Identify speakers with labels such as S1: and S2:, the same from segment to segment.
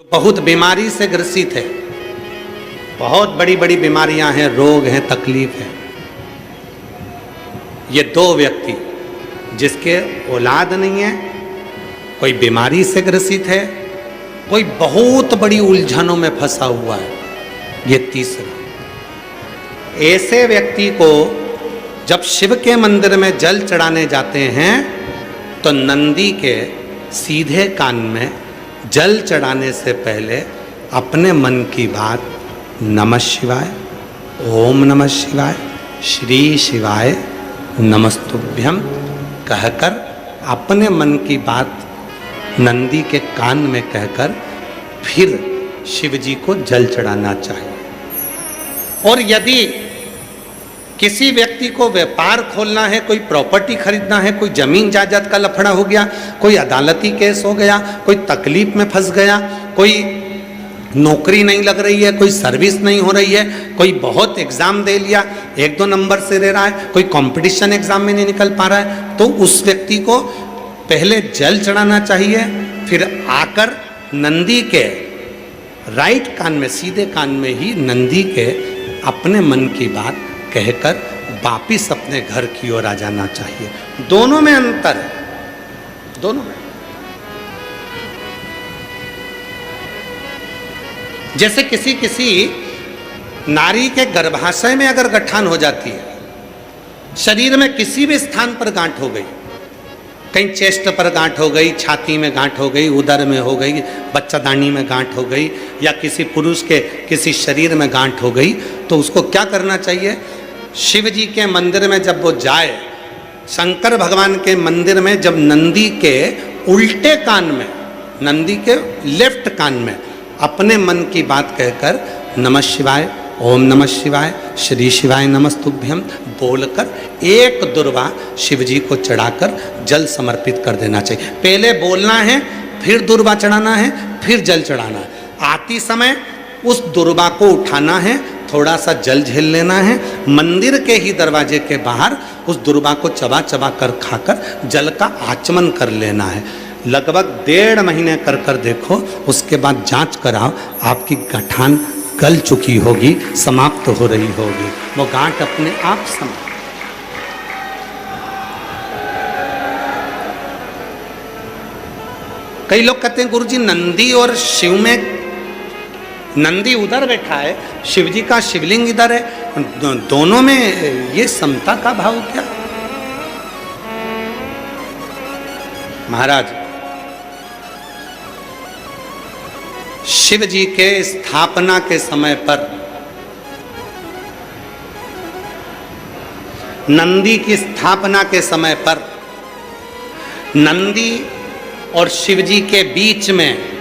S1: बहुत बीमारी से ग्रसित है, बहुत बड़ी बड़ी बीमारियां हैं, रोग हैं, तकलीफ है। ये दो व्यक्ति जिसके औलाद नहीं है, कोई बीमारी से ग्रसित है, कोई बहुत बड़ी उलझनों में फंसा हुआ है, ये तीसरा। ऐसे व्यक्ति को जब शिव के मंदिर में जल चढ़ाने जाते हैं तो नंदी के सीधे कान में जल चढ़ाने से पहले अपने मन की बात नमः शिवाय, ओम नमः शिवाय, श्री शिवाय नमस्तुभ्यम कहकर अपने मन की बात नंदी के कान में कहकर फिर शिव जी को जल चढ़ाना चाहिए। और यदि किसी व्यक्ति को व्यापार खोलना है, कोई प्रॉपर्टी खरीदना है, कोई जमीन जायदाद का लफड़ा हो गया, कोई अदालती केस हो गया, कोई तकलीफ में फंस गया, कोई नौकरी नहीं लग रही है, कोई सर्विस नहीं हो रही है, कोई बहुत एग्जाम दे लिया, 1-2 नंबर से दे रहा है, कोई कंपटीशन एग्जाम में नहीं निकल पा रहा है, तो उस व्यक्ति को पहले जल चढ़ाना चाहिए, फिर आकर नंदी के राइट कान में, सीधे कान में ही नंदी के अपने मन की बात कहकर वापिस अपने घर की ओर आ जाना चाहिए। दोनों में अंतर है, दोनों में। जैसे किसी नारी के गर्भाशय में अगर गठान हो जाती है, शरीर में किसी भी स्थान पर गांठ हो गई, कहीं चेस्ट पर गांठ हो गई, छाती में गांठ हो गई, उदर में हो गई, बच्चादानी में गांठ हो गई, या किसी पुरुष के किसी शरीर में गांठ हो गई, तो उसको क्या करना चाहिए? शिव जी के मंदिर में जब वो जाए, शंकर भगवान के मंदिर में जब नंदी के उल्टे कान में, नंदी के लेफ्ट कान में अपने मन की बात कहकर नमः शिवाय, ओम नमः शिवाय, श्री शिवाय नमस्तुभ्यम बोलकर एक दुर्वा शिव जी को चढ़ाकर जल समर्पित कर देना चाहिए। पहले बोलना है, फिर दुर्वा चढ़ाना है, फिर जल चढ़ाना है। आती समय उस दुर्वा को उठाना है, थोड़ा सा जल झेल लेना है, मंदिर के ही दरवाजे के बाहर उस दुर्वा को चबा चबा कर खाकर जल का आचमन कर लेना है। लगभग 1.5 महीने कर कर देखो, उसके बाद जांच कराओ, आपकी गठान गल चुकी होगी, समाप्त हो रही होगी, वो गांठ अपने आप समाप्त। कई लोग कहते हैं गुरुजी नंदी और शिव में, नंदी उधर बैठा है, शिव जी का शिवलिंग इधर है, दोनों में ये समता का भाव क्या? महाराज, शिव जी के स्थापना के समय पर नंदी की स्थापना के समय पर नंदी और शिव जी के बीच में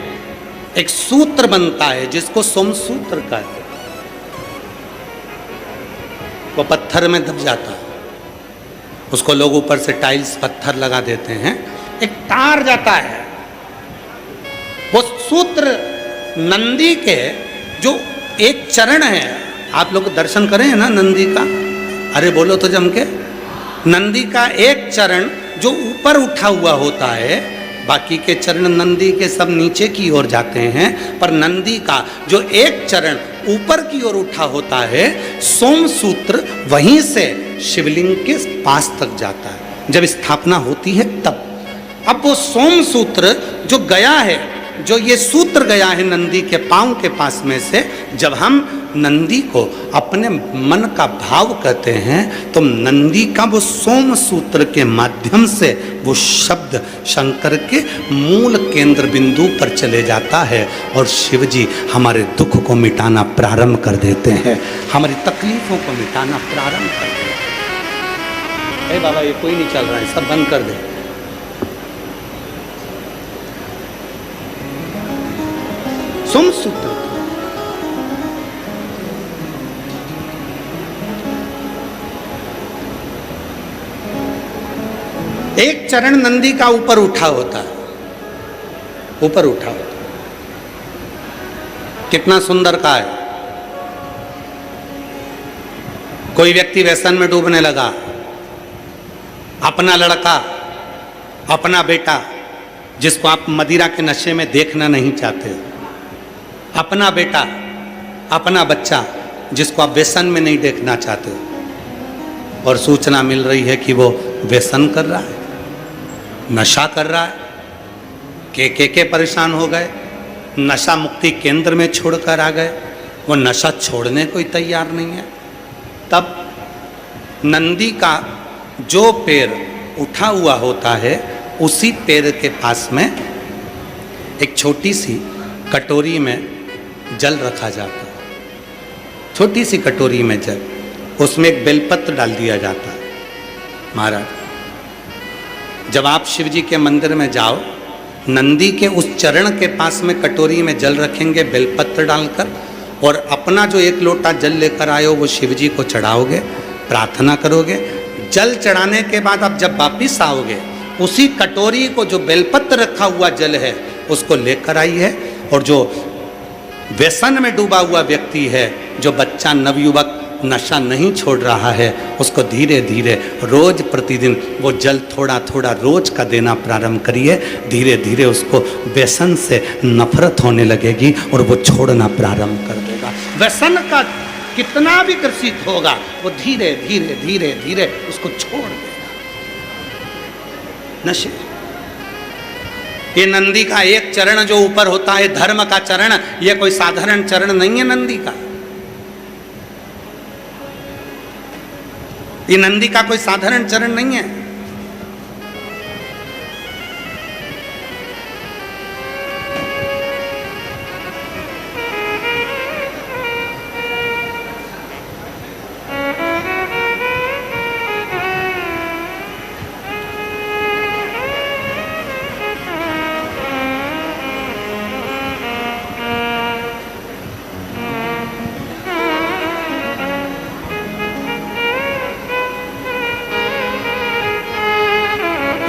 S1: एक सूत्र बनता है जिसको सोमसूत्र कहते हैं। वो पत्थर में दब जाता है, उसको लोग ऊपर से टाइल्स पत्थर लगा देते हैं, एक तार जाता है। वो सूत्र नंदी के जो एक चरण है, आप लोग दर्शन करें ना नंदी का, अरे बोलो तो जम के, नंदी का एक चरण जो ऊपर उठा हुआ होता है, बाकी के चरण नंदी के सब नीचे की ओर जाते हैं, पर नंदी का जो एक चरण ऊपर की ओर उठा होता है, सोमसूत्र वहीं से शिवलिंग के पास तक जाता है। जब स्थापना होती है तब, अब वो सोमसूत्र जो गया है, जो ये सूत्र गया है नंदी के पांव के पास में से, जब हम नंदी को अपने मन का भाव कहते हैं तो नंदी का वो सोम सूत्र के माध्यम से वो शब्द शंकर के मूल केंद्र बिंदु पर चले जाता है और शिव जी हमारे दुख को मिटाना प्रारंभ कर देते हैं, हमारी तकलीफों को मिटाना प्रारंभ कर देते हैं। अरे बाबा, ये कोई नहीं चल रहा है, सब बंद कर दे। सोम सूत्र एक चरण नंदी का ऊपर उठा होता है, ऊपर उठा होता है, कितना सुंदर का है। कोई व्यक्ति व्यसन में डूबने लगा, अपना लड़का, अपना बेटा जिसको आप मदिरा के नशे में देखना नहीं चाहते हो, अपना बेटा, अपना बच्चा जिसको आप व्यसन में नहीं देखना चाहते हो और सूचना मिल रही है कि वो व्यसन कर रहा है, नशा कर रहा है, के परेशान हो गए, नशा मुक्ति केंद्र में छोड़कर आ गए, वो नशा छोड़ने को ही तैयार नहीं है। तब नंदी का जो पैर उठा हुआ होता है उसी पैर के पास में एक छोटी सी कटोरी में जल रखा जाता है, छोटी सी कटोरी में जल, उसमें एक बेलपत्र डाल दिया जाता है। महाराज, जब आप शिव जी के मंदिर में जाओ, नंदी के उस चरण के पास में कटोरी में जल रखेंगे बेलपत्र डालकर, और अपना जो एक लोटा जल लेकर आए हो वो शिव जी को चढ़ाओगे, प्रार्थना करोगे। जल चढ़ाने के बाद आप जब वापिस आओगे, उसी कटोरी को जो बेलपत्र रखा हुआ जल है उसको लेकर आई है, और जो व्यसन में डूबा हुआ व्यक्ति है, जो बच्चा नवयुवक नशा नहीं छोड़ रहा है, उसको धीरे धीरे रोज प्रतिदिन वो जल थोड़ा थोड़ा रोज का देना प्रारंभ करिए। धीरे धीरे उसको व्यसन से नफरत होने लगेगी और वो छोड़ना प्रारंभ कर देगा। व्यसन का कितना भी ग्रसित होगा वो धीरे धीरे धीरे धीरे उसको छोड़ देगा। नशे, ये नंदी का एक चरण जो ऊपर होता है धर्म का चरण, ये कोई साधारण चरण नहीं है नंदी का। ये नंदी का कोई साधारण चरण नहीं है।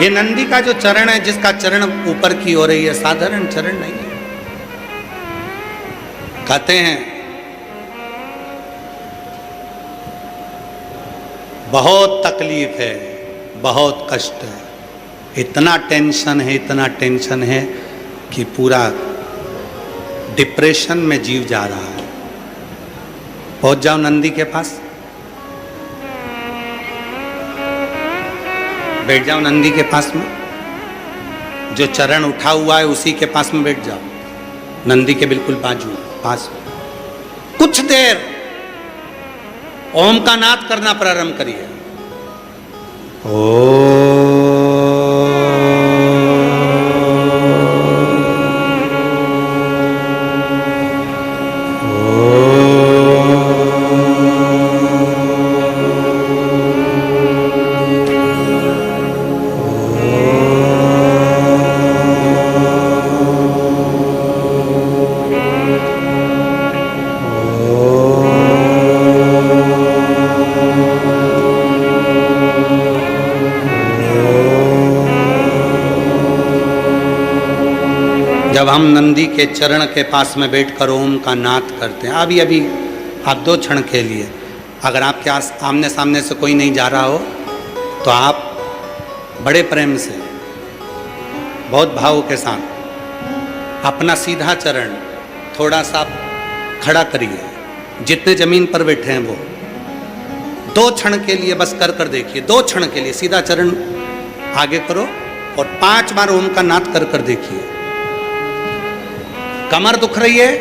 S1: ये नंदी का जो चरण है, जिसका चरण ऊपर की हो रही है, साधारण चरण नहीं है। कहते हैं बहुत तकलीफ है, बहुत कष्ट है, इतना टेंशन है, इतना टेंशन है कि पूरा डिप्रेशन में जीव जा रहा है। पहुंच जाओ नंदी के पास, बैठ जाओ नंदी के पास में, जो चरण उठा हुआ है उसी के पास में बैठ जाओ, नंदी के बिल्कुल बाजू पास। कुछ देर ओम का नाद करना प्रारंभ करिए। जब हम नंदी के चरण के पास में बैठकर ओम का नाद करते हैं, अभी अभी आप 2 क्षण के लिए, अगर आपके आमने सामने से कोई नहीं जा रहा हो तो आप बड़े प्रेम से, बहुत भाव के साथ अपना सीधा चरण थोड़ा सा खड़ा करिए, जितने जमीन पर बैठे हैं वो 2 क्षण के लिए बस कर देखिए। 2 क्षण के लिए सीधा चरण आगे करो और 5 बार ओम का नाद कर देखिए। कमर दुख रही है,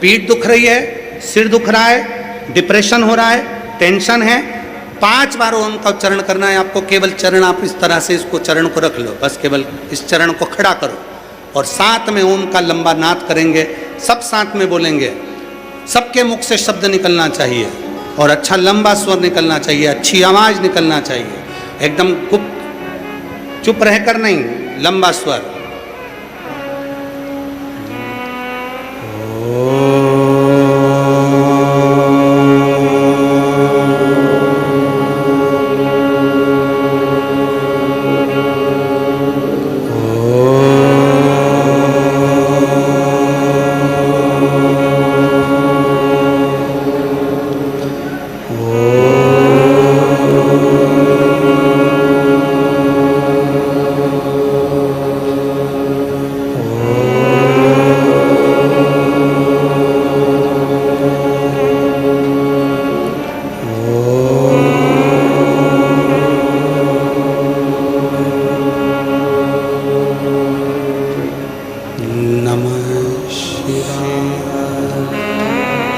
S1: पीठ दुख रही है, सिर दुख रहा है, डिप्रेशन हो रहा है, टेंशन है, 5 बार ओम का उच्चारण करना है आपको। केवल चरण आप इस तरह से इसको चरण को रख लो, बस केवल इस चरण को खड़ा करो और साथ में ओम का लंबा नाद करेंगे, सब साथ में बोलेंगे। सबके मुख से शब्द निकलना चाहिए और अच्छा लंबा स्वर निकलना चाहिए, अच्छी आवाज निकलना चाहिए, एकदम गुप्त चुप रहकर नहीं, लंबा स्वर।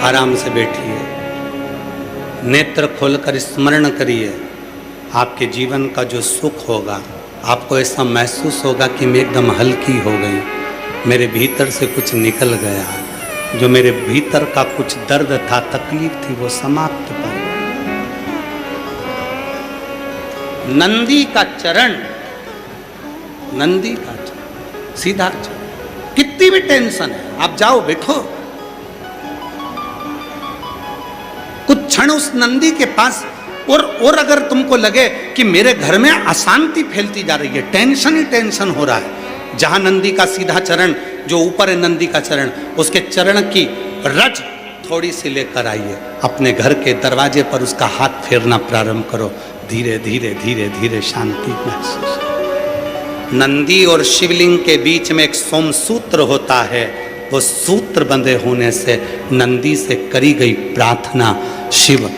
S1: आराम से बैठिए, नेत्र खोलकर स्मरण करिए। आपके जीवन का जो सुख होगा, आपको ऐसा महसूस होगा कि मैं एकदम हल्की हो गई, मेरे भीतर से कुछ निकल गया, जो मेरे भीतर का कुछ दर्द था, तकलीफ थी, वो समाप्त हो गई। नंदी का चरण, नंदी का चरण, सीधा चरण। कितनी भी टेंशन है, आप जाओ बैठो, कुछ क्षण उस नंदी के पास। और अगर तुमको लगे कि मेरे घर में अशांति फैलती जा रही है, टेंशन ही टेंशन हो रहा है, जहां नंदी का सीधा चरण, जो ऊपर है नंदी का चरण, उसके चरण की रज थोड़ी सी लेकर आइए, अपने घर के दरवाजे पर उसका हाथ फेरना प्रारंभ करो। धीरे धीरे धीरे धीरे शांति महसूस। नंदी और शिवलिंग के बीच में एक सोम सूत्र होता है, वो सूत्र बंधे होने से नंदी से करी गई प्रार्थना शिव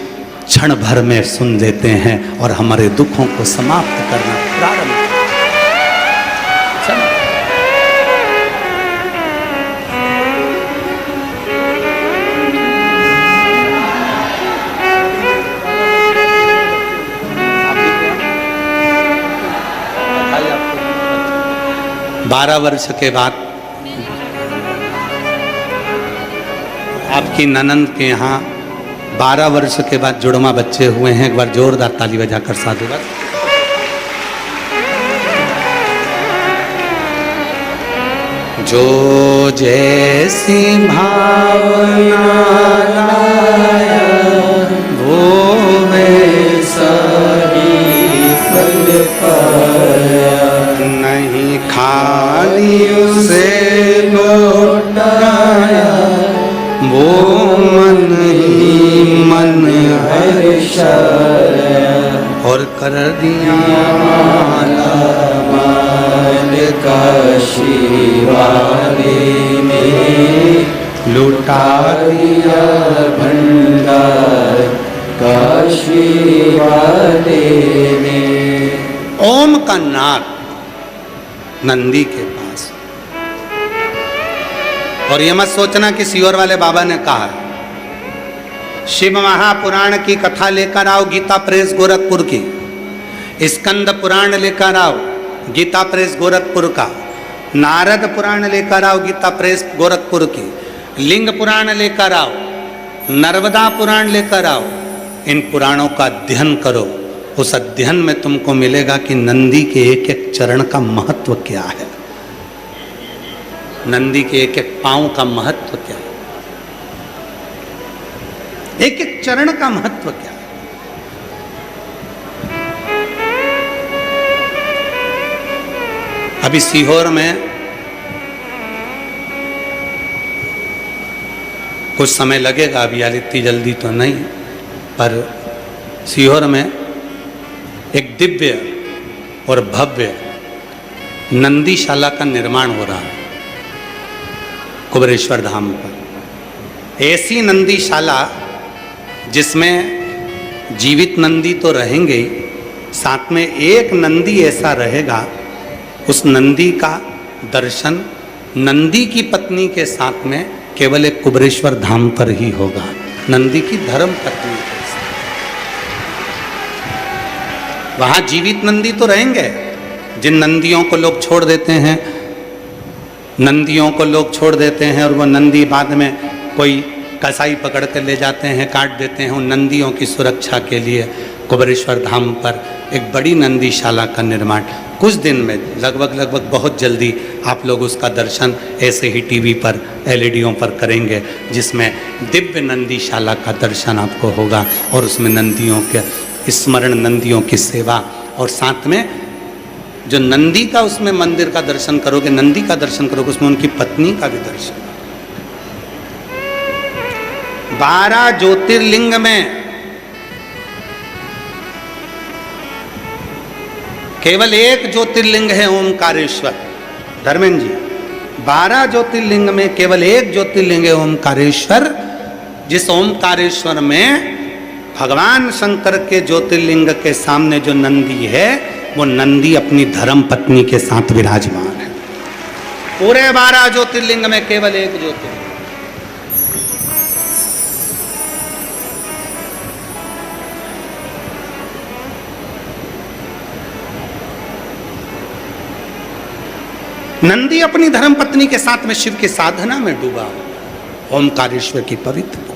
S1: क्षण भर में सुन लेते हैं और हमारे दुखों को समाप्त करना प्रारंभ। बारह वर्ष के बाद आपकी ननंद के यहाँ 12 वर्ष के बाद जुड़वा बच्चे हुए हैं। एक बार जोरदार ताली बजाकर साधुवाद। जो जैसी भावना लाया वो वैसा ही फल पाया, नहीं खाली उसे लौटाया, वो मन ही मन हर्षाया, और कर दिया माला माल काशी वाले ने, लुटा दिया भंडार काशी वाले ने। ओम का नाद नंदी के पास, और ये मत सोचना कि सीहोर वाले बाबा ने कहा। शिव महापुराण की कथा लेकर आओ गीता प्रेस गोरखपुर की, स्कंद पुराण लेकर आओ गीता प्रेस गोरखपुर का, नारद पुराण लेकर आओ गीता प्रेस गोरखपुर की, लिंग पुराण लेकर आओ, नर्मदा पुराण लेकर आओ। इन पुराणों का अध्ययन करो, उस अध्ययन में तुमको मिलेगा कि नंदी के एक एक चरण का महत्व क्या है, नंदी के एक एक पांव का महत्व क्या है, एक एक चरण का महत्व क्या है। अभी सीहोर में कुछ समय लगेगा, अभी यार इतनी जल्दी तो नहीं, पर सीहोर में एक दिव्य और भव्य नंदीशाला का निर्माण हो रहा है कुबेरेश्वर धाम पर। ऐसी नंदीशाला जिसमें जीवित नंदी तो रहेंगे ही, साथ में एक नंदी ऐसा रहेगा, उस नंदी का दर्शन नंदी की पत्नी के साथ में केवल एक कुबेरेश्वर धाम पर ही होगा, नंदी की धर्म पत्नी के साथ। वहाँ जीवित नंदी तो रहेंगे, जिन नंदियों को लोग छोड़ देते हैं, नंदियों को लोग छोड़ देते हैं और वो नंदी बाद में कोई कसाई पकड़ कर ले जाते हैं, काट देते हैं। उन नंदियों की सुरक्षा के लिए कुबेरेश्वर धाम पर एक बड़ी नंदीशाला का निर्माण कुछ दिन में, लगभग बहुत जल्दी आप लोग उसका दर्शन ऐसे ही टीवी पर एलईडीओं पर करेंगे, जिसमें दिव्य नंदीशाला का दर्शन आपको होगा और उसमें नंदियों के स्मरण, नंदियों की सेवा, और साथ में जो नंदी का उसमें मंदिर का दर्शन करोगे, नंदी का दर्शन करोगे, उसमें उनकी पत्नी का भी दर्शन। 12 ज्योतिर्लिंग में केवल एक ज्योतिर्लिंग है ओमकारेश्वर। धर्मेंद्र जी, 12 ज्योतिर्लिंग में केवल एक ज्योतिर्लिंग है ओमकारेश्वर, जिस ओमकारेश्वर में भगवान शंकर के ज्योतिर्लिंग के सामने जो नंदी है, वो नंदी अपनी धर्म पत्नी के साथ विराजमान है। पूरे 12 ज्योतिर्लिंग में केवल एक ज्योतिर्लिंग। नंदी अपनी धर्म पत्नी के साथ में शिव की साधना में डूबा, ओमकारेश्वर की पवित्र भूमि।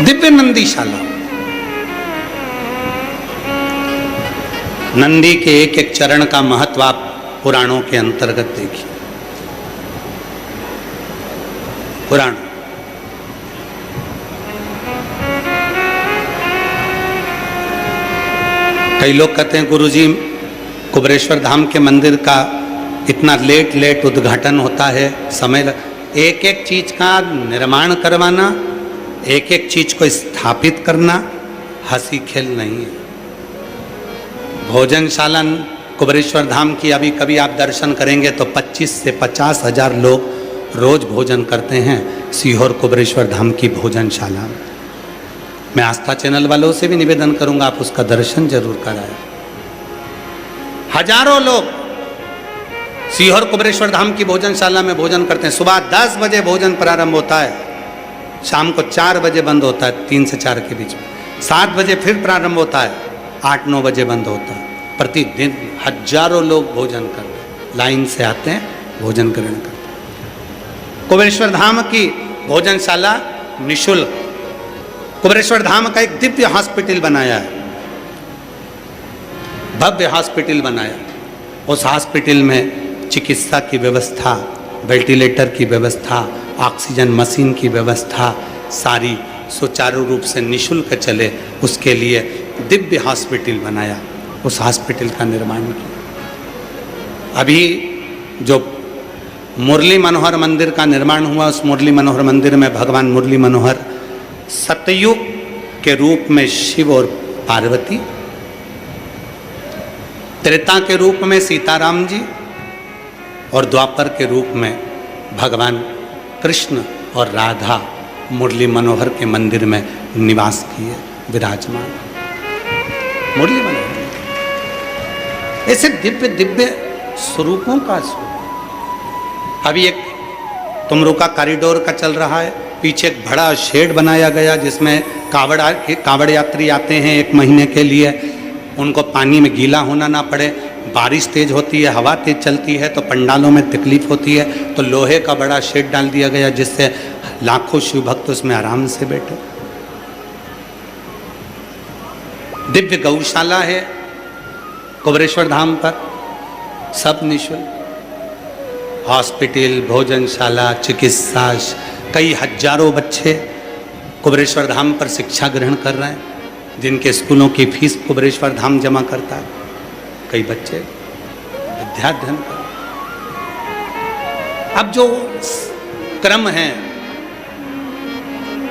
S1: दिव्य नंदीशाला। नंदी के एक एक चरण का महत्व आप पुराणों के अंतर्गत देखिए। पुराण कई लोग कहते हैं गुरुजी कुबेरेश्वर धाम के मंदिर का इतना लेट उद्घाटन होता है, समय लग। एक एक चीज का निर्माण करवाना, एक एक चीज को स्थापित करना हंसी खेल नहीं है। भोजनशाला कुबेरेश्वर धाम की अभी कभी आप दर्शन करेंगे तो 25 से 50 हजार लोग रोज भोजन करते हैं सीहोर कुबेरेश्वर धाम की भोजनशाला। मैं आस्था चैनल वालों से भी निवेदन करूंगा आप उसका दर्शन जरूर कराएं। हजारों लोग सीहोर कुबेरेश्वर धाम की भोजनशाला में भोजन करते हैं। सुबह 10 बजे भोजन प्रारंभ होता है, शाम को 4 बजे बंद होता है, 3 से 4 के बीच में। 7 बजे फिर प्रारंभ होता है, 8-9 बजे बंद होता है। प्रतिदिन हजारों लोग भोजन करते हैं, लाइन से आते हैं, भोजन ग्रहण करते हैं। कुबेरेश्वर धाम की भोजनशाला निःशुल्क। कुबेरेश्वर धाम का एक दिव्य हॉस्पिटल बनाया है, भव्य हॉस्पिटल बनाया। उस हॉस्पिटल में चिकित्सा की व्यवस्था, वेंटिलेटर की व्यवस्था, ऑक्सीजन मशीन की व्यवस्था सारी सुचारू रूप से निःशुल्क चले, उसके लिए दिव्य हॉस्पिटल बनाया। उस हॉस्पिटल का निर्माण किया। अभी जो मुरली मनोहर मंदिर का निर्माण हुआ, उस मुरली मनोहर मंदिर में भगवान मुरली मनोहर सतयुग के रूप में शिव और पार्वती, त्रेता के रूप में सीताराम जी और द्वापर के रूप में भगवान कृष्ण और राधा मुरली मनोहर के मंदिर में निवास किए, विराजमान मुरली मनोहर। ऐसे दिव्य दिव्य स्वरूपों का स्वरूप। अभी एक तुमरू का कॉरिडोर का चल रहा है, पीछे एक बड़ा शेड बनाया गया जिसमें कावड़ यात्री आते हैं 1 महीने के लिए, उनको पानी में गीला होना ना पड़े। बारिश तेज होती है, हवा तेज चलती है तो पंडालों में तकलीफ होती है, तो लोहे का बड़ा शेड डाल दिया गया जिससे लाखों शिव भक्त उसमें आराम से बैठे। दिव्य गौशाला है कुबेरेश्वर धाम पर, सब निःशुल्क। हॉस्पिटल, भोजनशाला, चिकित्सा, कई हजारों बच्चे कुबेरेश्वर धाम पर शिक्षा ग्रहण कर रहे हैं, जिनके स्कूलों की फीस कुबेरेश्वर धाम जमा करता है। कई बच्चे विद्याध्ययन कर। अब जो क्रम है,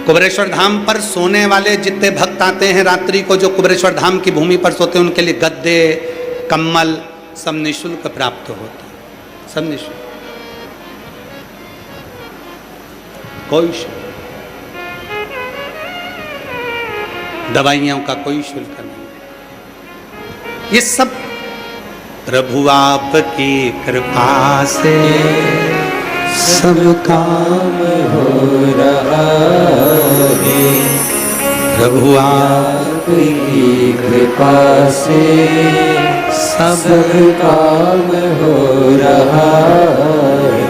S1: कुबेरेश्वर धाम पर सोने वाले जितने भक्त आते हैं रात्रि को, जो कुबेरेश्वर धाम की भूमि पर सोते हैं, उनके लिए गद्दे, कम्बल सब निःशुल्क प्राप्त होता है, सब निःशुल्क, कोई शुल्क, दवाइयों का कोई शुल्क नहीं। ये सब प्रभु आपकी कृपा से सब काम हो रहा है। प्रभु आपकी कृपा से सब काम हो रहा है।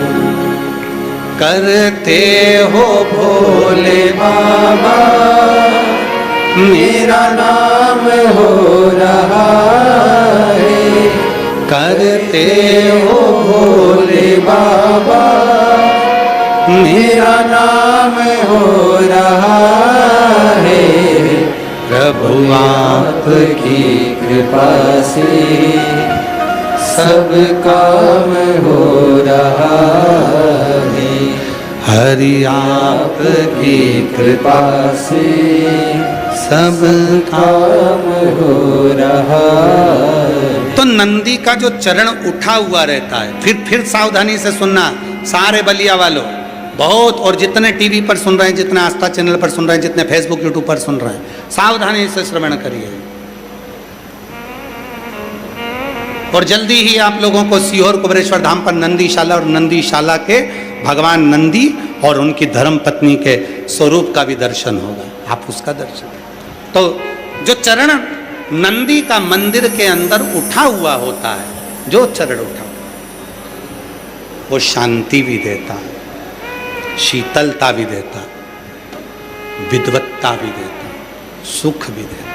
S1: करते हो भोले बाबा मेरा नाम हो रहा है। करते हो भोले बाबा मेरा नाम हो रहा है। प्रभु आपकी कृपा से सब काम हो रहा है। हरि आपकी कृपा से सब काम हो रहा है। तो नंदी का जो चरण उठा हुआ रहता है, फिर सावधानी से सुनना सारे बलिया वालों, बहुत, और जितने टीवी पर सुन रहे हैं, जितने आस्था चैनल पर सुन रहे हैं, जितने फेसबुक यूट्यूब पर सुन रहे हैं, सावधानी से श्रवण करिए। और जल्दी ही आप लोगों को सीहोर कुबेरेश्वर धाम पर नंदीशाला और नंदीशाला के भगवान नंदी और उनकी धर्म पत्नी के स्वरूप का भी दर्शन होगा, आप उसका दर्शन। तो जो चरण नंदी का मंदिर के अंदर उठा हुआ होता है, जो चरण उठा, वो शांति भी देता है, शीतलता भी देता, विद्वत्ता भी देता, सुख भी देता,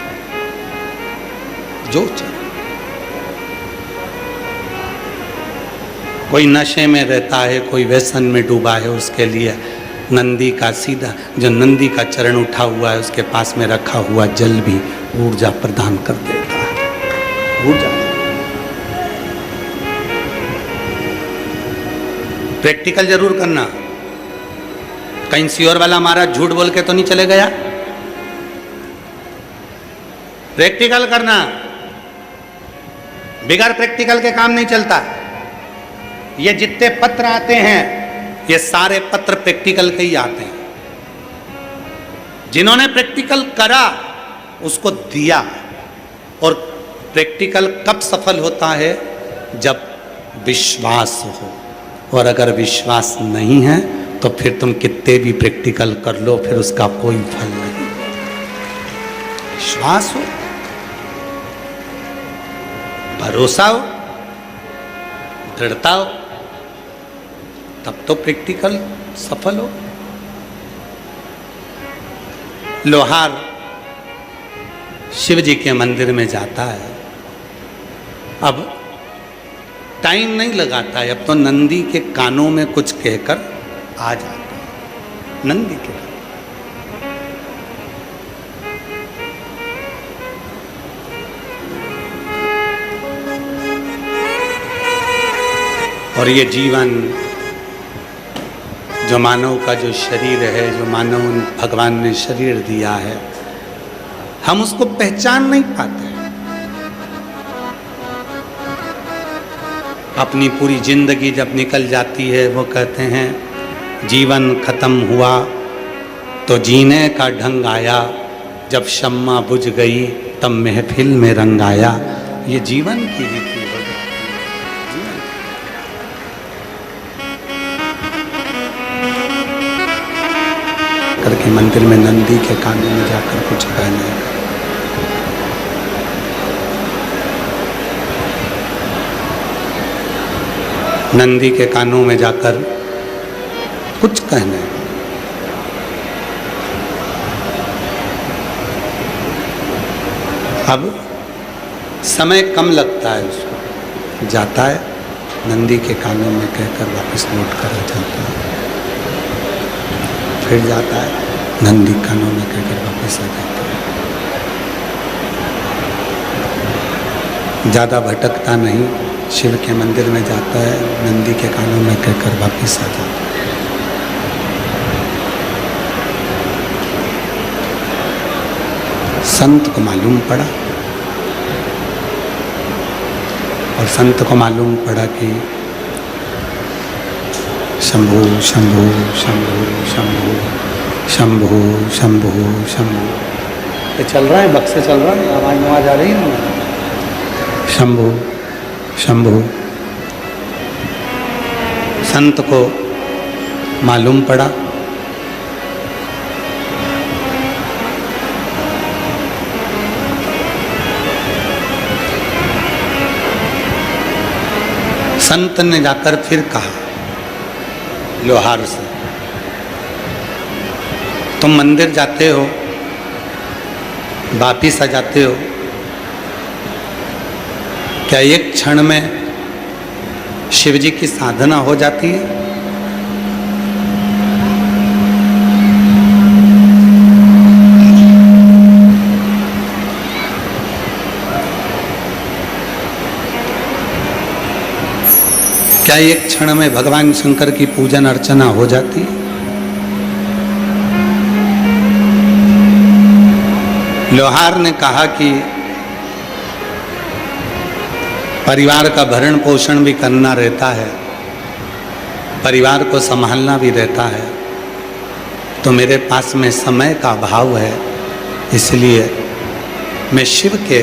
S1: जो चरण। कोई नशे में रहता है, कोई व्यसन में डूबा है, उसके लिए नंदी का सीधा, जो नंदी का चरण उठा हुआ है, उसके पास में रखा हुआ जल भी ऊर्जा प्रदान कर देता है, ऊर्जा। प्रैक्टिकल जरूर करना, कहीं सीहोर वाला महाराज झूठ बोल के तो नहीं चले गया, प्रैक्टिकल करना, बिगैर प्रैक्टिकल के काम नहीं चलता। ये जितने पत्र आते हैं, ये सारे पत्र प्रैक्टिकल के ही आते हैं। जिन्होंने प्रैक्टिकल करा उसको दिया, और प्रैक्टिकल कब सफल होता है? जब विश्वास हो, और अगर विश्वास नहीं है तो फिर तुम कितने भी प्रैक्टिकल कर लो, फिर उसका कोई फल नहीं। विश्वास हो, भरोसा हो, दृढ़ता हो, तब तो प्रैक्टिकल सफल हो। लोहार शिव जी के मंदिर में जाता है, अब टाइम नहीं लगाता है, अब तो नंदी के कानों में कुछ कहकर आ जाता है, नंदी के। और ये जीवन, जो मानव का जो शरीर है, जो मानव भगवान ने शरीर दिया है, हम उसको पहचान नहीं पाते। अपनी पूरी जिंदगी जब निकल जाती है, वो कहते हैं जीवन खत्म हुआ तो जीने का ढंग आया, जब शम्मा बुझ गई तब महफिल में रंग आया। ये जीवन की रीति हो जाती है। करके मंदिर में नंदी के कानों में जाकर कुछ कहने, नंदी के कानों में जाकर कुछ कहने। अब समय कम लगता है उसको, जाता है नंदी के कानों में कहकर वापस लौट कर आ जाता है, फिर जाता है नंदी कानों में कहकर वापस आ जाता है। ज़्यादा भटकता नहीं, शिव के मंदिर में जाता है, नंदी के कानों में कहकर वापस आ जाता है। संत को मालूम पड़ा, और संत को मालूम पड़ा कि शंभु शंभु शंभु शंभु शंभु शंभु शंभु, ये चल रहा है, बक्से चल रहा है, आवाज आ रही है ना, शंभु शंभु। संत को मालूम पड़ा संत ने जाकर फिर कहा लोहार से, तुम मंदिर जाते हो, वापिस आ जाते हो, क्या एक क्षण में शिव जी की साधना हो जाती है? क्या एक क्षण में भगवान शंकर की पूजन अर्चना हो जाती है? लोहार ने कहा कि परिवार का भरण पोषण भी करना रहता है, परिवार को संभालना भी रहता है, तो मेरे पास में समय का अभाव है, इसलिए मैं शिव के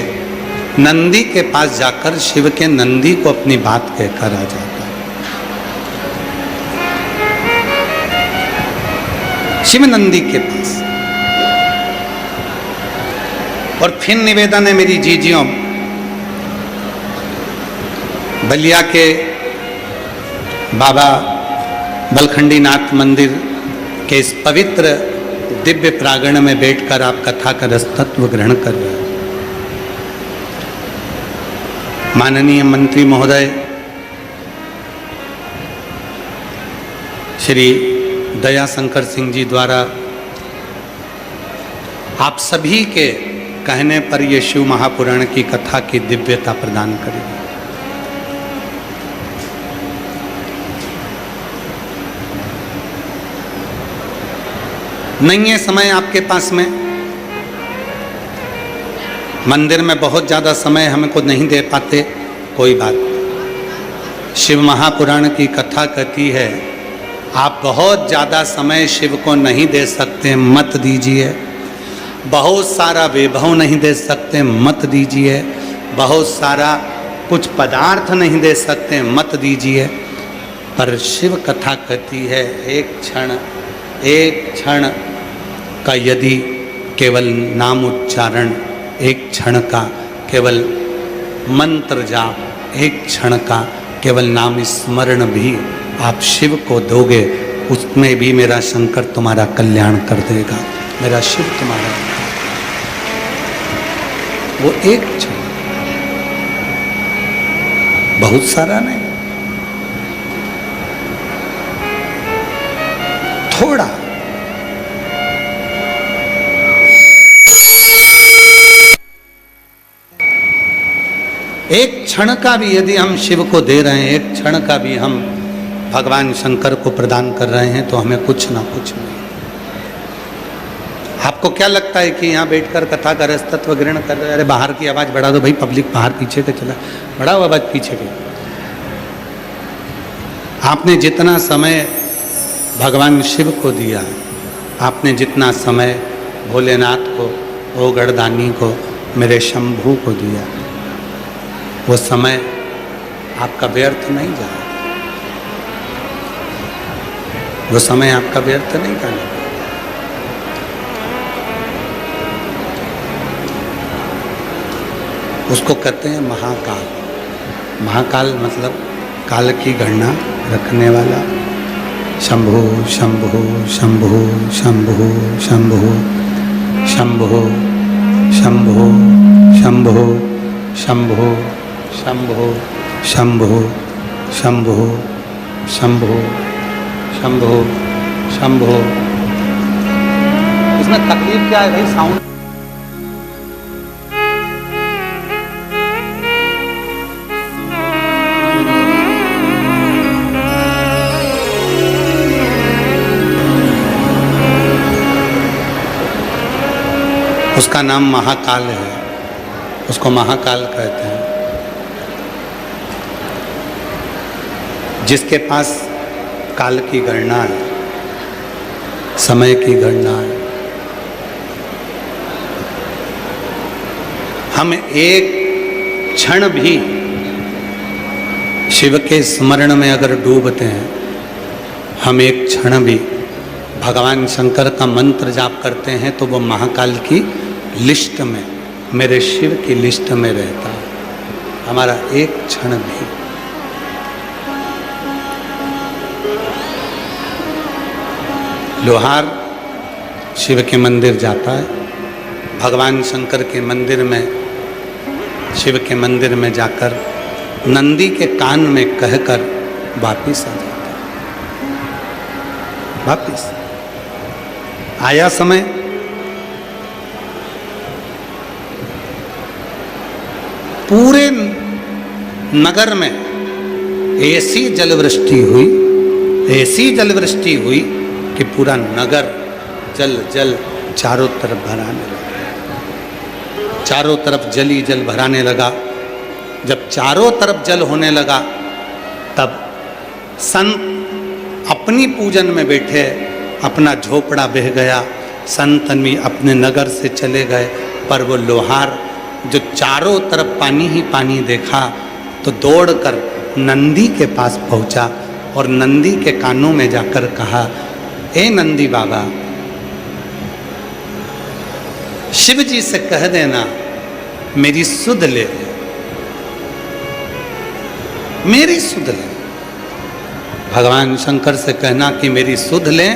S1: नंदी के पास जाकर शिव के नंदी को अपनी बात कहकर आ जाता हूं। शिव नंदी के पास। और फिर निवेदन है मेरी जीजियों, बलिया के बाबा बलखंडी नाथ मंदिर के इस पवित्र दिव्य प्रांगण में बैठकर आप कथा का रसतत्व ग्रहण कर रहे हैं। माननीय मंत्री महोदय श्री दयाशंकर सिंह जी द्वारा आप सभी के कहने पर ये शिव महापुराण की कथा की दिव्यता प्रदान करेगी। नहीं है समय आपके पास में, मंदिर में बहुत ज़्यादा समय हमको नहीं दे पाते, कोई बात नहीं। शिव महापुराण की कथा कहती है आप बहुत ज़्यादा समय शिव को नहीं दे सकते, मत दीजिए। बहुत सारा वैभव नहीं दे सकते, मत दीजिए। बहुत सारा कुछ पदार्थ नहीं दे सकते, मत दीजिए। पर शिव कथा कहती है एक क्षण का यदि केवल नाम उच्चारण, एक क्षण का केवल मंत्र जाप, एक क्षण का केवल नाम स्मरण भी आप शिव को दोगे, उसमें भी मेरा शंकर तुम्हारा कल्याण कर देगा, मेरा शिव तुम्हारा। वो एक क्षण, बहुत सारा नहीं, थोड़ा। एक क्षण का भी यदि हम शिव को दे रहे हैं, एक क्षण का भी हम भगवान शंकर को प्रदान कर रहे हैं, तो हमें कुछ ना कुछ नहीं। आपको क्या लगता है कि यहाँ बैठकर कथा का रस तत्व ग्रहण कर रहे हैं? अरे बाहर की आवाज़ बढ़ा दो भाई, पब्लिक बाहर पीछे के चला, बढ़ाओ आवाज़ पीछे की। आपने जितना समय भगवान शिव को दिया, आपने जितना समय भोलेनाथ को, ओ गढ़दानी को, मेरे शंभू को दिया, वो समय आपका व्यर्थ नहीं जाए, वो समय आपका व्यर्थ नहीं जाना। उसको कहते हैं महाकाल। महाकाल मतलब काल की गणना रखने वाला। शंभो शंभो शंभो शंभो शंभो शंभो शंभो शंभो शंभो शंभो शंभो शंभो शंभो शंभो शंभो। इसमें तकलीफ क्या है भाई? साउंड उसका नाम महाकाल है, उसको महाकाल कहते हैं। जिसके पास काल की गणना है, समय की गणना है। हम एक क्षण भी शिव के स्मरण में अगर डूबते हैं, हम एक क्षण भी भगवान शंकर का मंत्र जाप करते हैं, तो वो महाकाल की लिस्ट में, मेरे शिव की लिस्ट में रहता है हमारा एक क्षण भी। लोहार शिव के मंदिर जाता है, भगवान शंकर के मंदिर में, शिव के मंदिर में जाकर नंदी के कान में कहकर वापिस आ जाता है। वापिस आया समय, पूरे नगर में ऐसी जलवृष्टि हुई, ऐसी जलवृष्टि हुई कि पूरा नगर जल जल चारों तरफ भराने लगा, चारों तरफ जल ही जल भराने लगा। जब चारों तरफ जल होने लगा तब संत अपनी पूजन में बैठे, अपना झोपड़ा बह गया, संत अपने नगर से चले गए। पर वो लोहार जो चारों तरफ पानी ही पानी देखा तो दौड़कर नंदी के पास पहुंचा और नंदी के कानों में जाकर कहा, ए नंदी बाबा, शिव जी से कह देना मेरी सुध ले, मेरी सुध ले। भगवान शंकर से कहना कि मेरी सुध ले,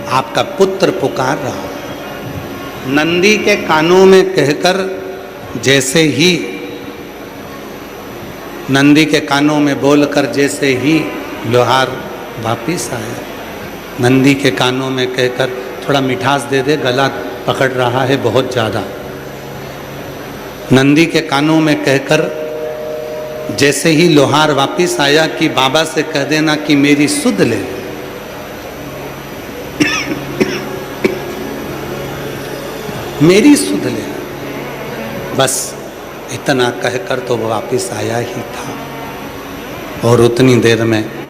S1: आपका पुत्र पुकार रहा। नंदी के कानों में कहकर जैसे ही, नंदी के कानों में बोलकर जैसे ही लोहार वापिस आया, नंदी के कानों में कहकर थोड़ा मिठास दे दे, गला पकड़ रहा है बहुत ज़्यादा। नंदी के कानों में कहकर जैसे ही लोहार वापिस आया कि बाबा से कह देना कि मेरी सुध ले, मेरी सुध ले, बस इतना कहकर तो वो वापिस आया ही था। और उतनी देर में